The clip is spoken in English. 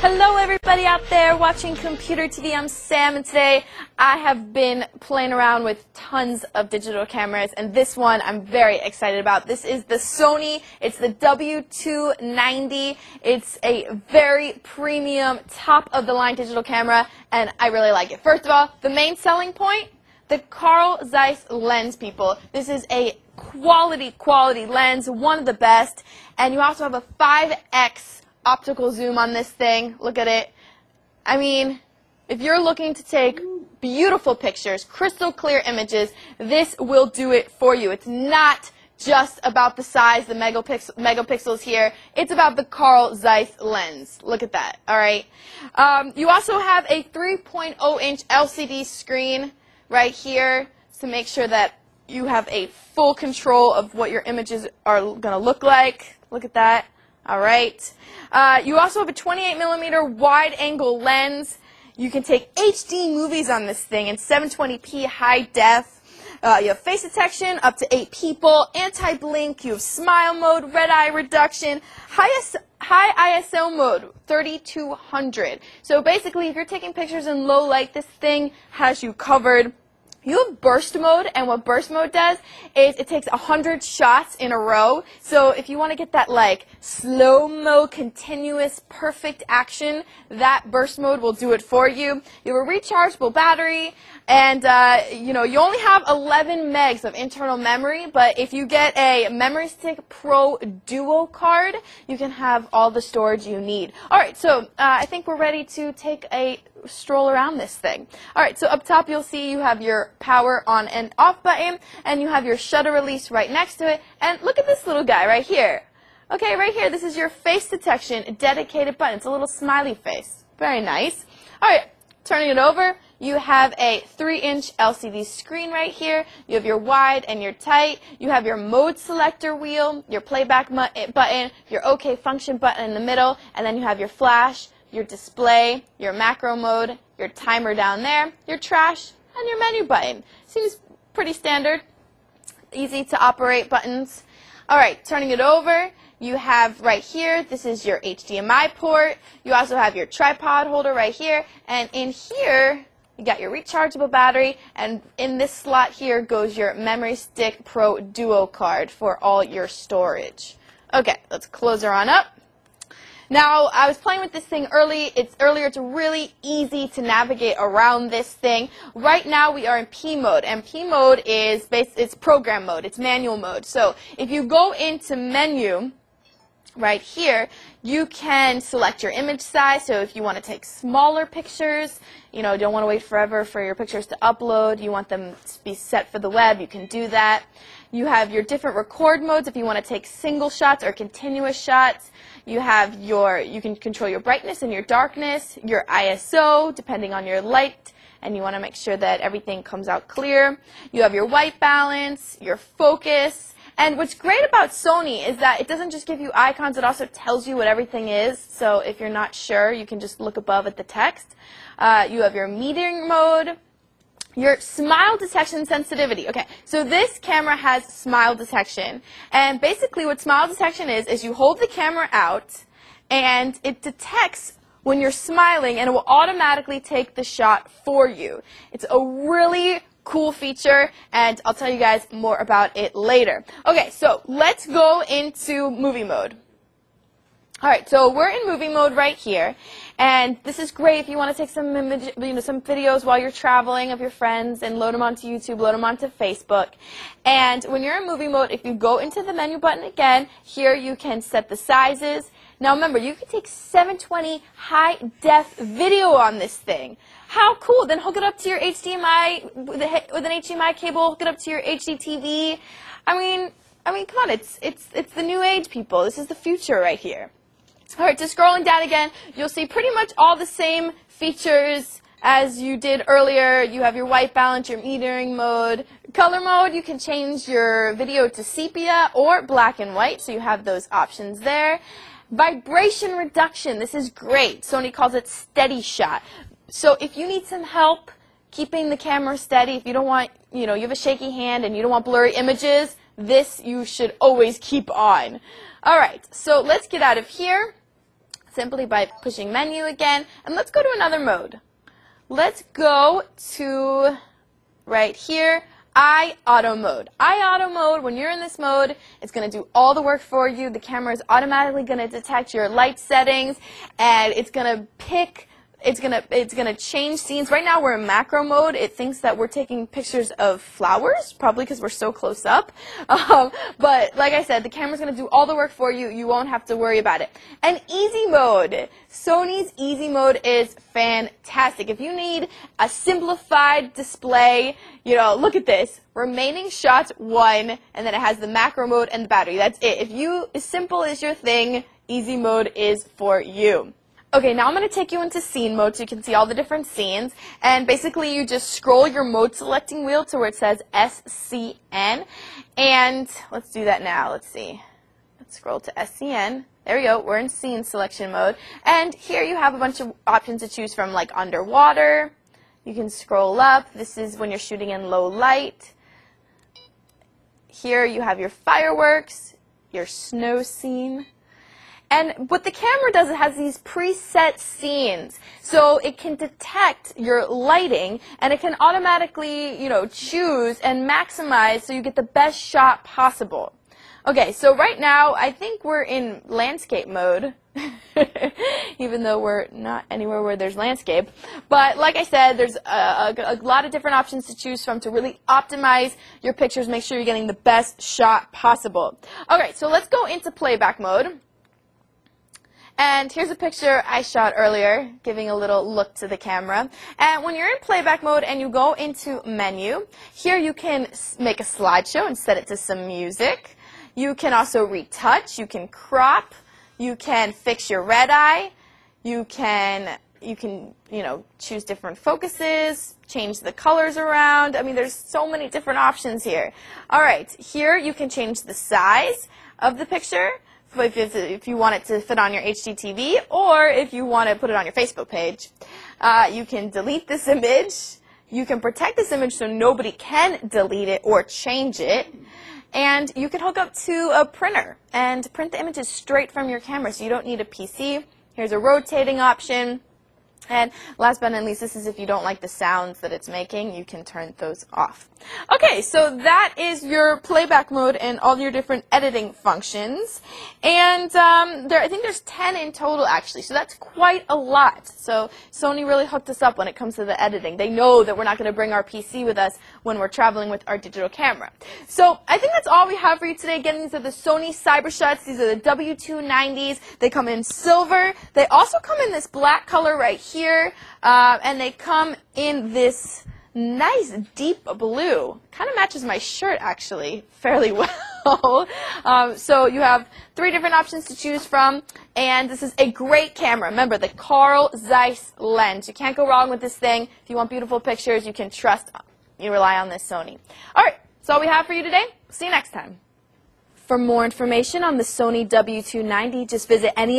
Hello everybody out there watching Computer TV. I'm Sam, and today I have been playing around with tons of digital cameras, and this one I'm very excited about. This is the Sony. It's the W290. It's a very premium, top-of-the-line digital camera, and I really like it. First of all, the main selling point, the Carl Zeiss lens, people. This is a quality lens, one of the best, and you also have a 5x optical zoom on this thing. Look at it. I mean, if you're looking to take beautiful pictures, crystal clear images, this will do it for you. It's not just about the size, the megapixels here. It's about the Carl Zeiss lens. Look at that. All right. You also have a 3.0-inch LCD screen right here to make sure that you have a full control of what your images are going to look like. Look at that. All right. You also have a 28mm wide-angle lens. You can take HD movies on this thing in 720p high def. You have face detection, up to 8 people, anti-blink, you have smile mode, red eye reduction, high ISO mode, 3200. So basically, if you're taking pictures in low light, this thing has you covered. You have burst mode, and what burst mode does is it takes 100 shots in a row. So if you want to get that like slow-mo, continuous, perfect action, that burst mode will do it for you. You have a rechargeable battery, and you only have 11 megs of internal memory, but if you get a Memory Stick Pro Duo card, you can have all the storage you need. All right, so I think we're ready to take a stroll around this thing. All right, so up top you'll see you have your power on and off button, and you have your shutter release right next to it. And look at this little guy right here. Okay, right here, this is your face detection dedicated button. It's a little smiley face. Very nice. All right, turning it over, you have a 3-inch LCD screen right here. You have your wide and your tight. You have your mode selector wheel, your playback button, your OK function button in the middle, and then you have your flash, your display, your macro mode, your timer down there, your trash, and your menu button. Seems pretty standard, easy to operate buttons. All right, turning it over, you have right here, this is your HDMI port. You also have your tripod holder right here, and in here, you got your rechargeable battery, and in this slot here goes your Memory Stick Pro Duo card for all your storage. Okay, let's close her on up. Now, I was playing with this thing earlier. It's really easy to navigate around this thing. Right now, we are in P mode, and P mode is it's program mode. It's manual mode. So, if you go into menu right here, you can select your image size. So, if you want to take smaller pictures, don't want to wait forever for your pictures to upload, you want them to be set for the web, you can do that. You have your different record modes if you want to take single shots or continuous shots. You can control your brightness and your darkness, your ISO, depending on your light, and you want to make sure that everything comes out clear. You have your white balance, your focus, and what's great about Sony is that it doesn't just give you icons, it also tells you what everything is. So if you're not sure, you can just look above at the text. You have your metering mode. Your smile detection sensitivity. Okay, so this camera has smile detection. And basically what smile detection is you hold the camera out and it detects when you're smiling and it will automatically take the shot for you. It's a really cool feature, and I'll tell you guys more about it later. Okay, so let's go into movie mode. All right, so we're in movie mode right here, and this is great if you want to take some some videos while you're traveling of your friends and load them onto YouTube, load them onto Facebook. And when you're in movie mode, if you go into the menu button again, here you can set the sizes. Now remember, you can take 720 high-def video on this thing. How cool! Then hook it up to your HDMI with an HDMI cable. Hook it up to your HD TV. I mean, come on! It's the new age, people. This is the future right here. All right, just scrolling down again, you'll see pretty much all the same features as you did earlier. You have your white balance, your metering mode. Color mode, you can change your video to sepia or black and white, so you have those options there. Vibration reduction, this is great. Sony calls it steady shot. So if you need some help keeping the camera steady, if you don't want, you have a shaky hand and you don't want blurry images, this you should always keep on. All right, so let's get out of here. simply by pushing menu again. And let's go to another mode. Let's go to right here, auto mode. Auto mode, when you're in this mode, it's going to do all the work for you. The camera is automatically going to detect your light settings, and it's going to pick, it's going to change scenes. Right now we're in macro mode. It thinks that we're taking pictures of flowers, probably because we're so close up. But like I said, the camera's going to do all the work for you. You won't have to worry about it. And easy mode. Sony's easy mode is fantastic. If you need a simplified display, you know, look at this. Remaining shots 1, and then it has the macro mode and the battery. That's it. As simple as your thing, easy mode is for you. Okay, now I'm going to take you into scene mode so you can see all the different scenes. And basically you just scroll your mode selecting wheel to where it says SCN. And let's do that now. Let's see. Let's scroll to SCN. There we go. We're in scene selection mode. And here you have a bunch of options to choose from, like underwater. You can scroll up. This is when you're shooting in low light. Here you have your fireworks, your snow scene. And what the camera does, it has these preset scenes, so it can detect your lighting, and it can automatically, you know, choose and maximize so you get the best shot possible. Okay, so right now, I think we're in landscape mode, even though we're not anywhere where there's landscape. But like I said, there's a lot of different options to choose from to really optimize your pictures, make sure you're getting the best shot possible. Okay, so let's go into playback mode. And here's a picture I shot earlier, giving a little look to the camera. And when you're in playback mode and you go into menu, here you can make a slideshow and set it to some music. You can also retouch, you can crop, you can fix your red eye, you can choose different focuses, change the colors around. I mean, there's so many different options here. All right, here you can change the size of the picture. If you want it to fit on your HDTV, or if you want to put it on your Facebook page. You can delete this image. You can protect this image so nobody can delete it or change it. And you can hook up to a printer and print the images straight from your camera, so you don't need a PC. Here's a rotating option. And last but not least, this is if you don't like the sounds that it's making, you can turn those off. Okay, so that is your playback mode and all your different editing functions. And I think there's 10 in total, actually, so that's quite a lot. So Sony really hooked us up when it comes to the editing. They know that we're not going to bring our PC with us when we're traveling with our digital camera. So I think that's all we have for you today. Again, these are the Sony Cybershots. These are the W290s. They come in silver. They also come in this black color right here, and they come in this nice deep blue. Kind of matches my shirt, actually, fairly well. So you have 3 different options to choose from, and this is a great camera. Remember, the Carl Zeiss lens. You can't go wrong with this thing. If you want beautiful pictures, you can rely on this Sony. All right, that's all we have for you today. See you next time. For more information on the Sony W290, just visit any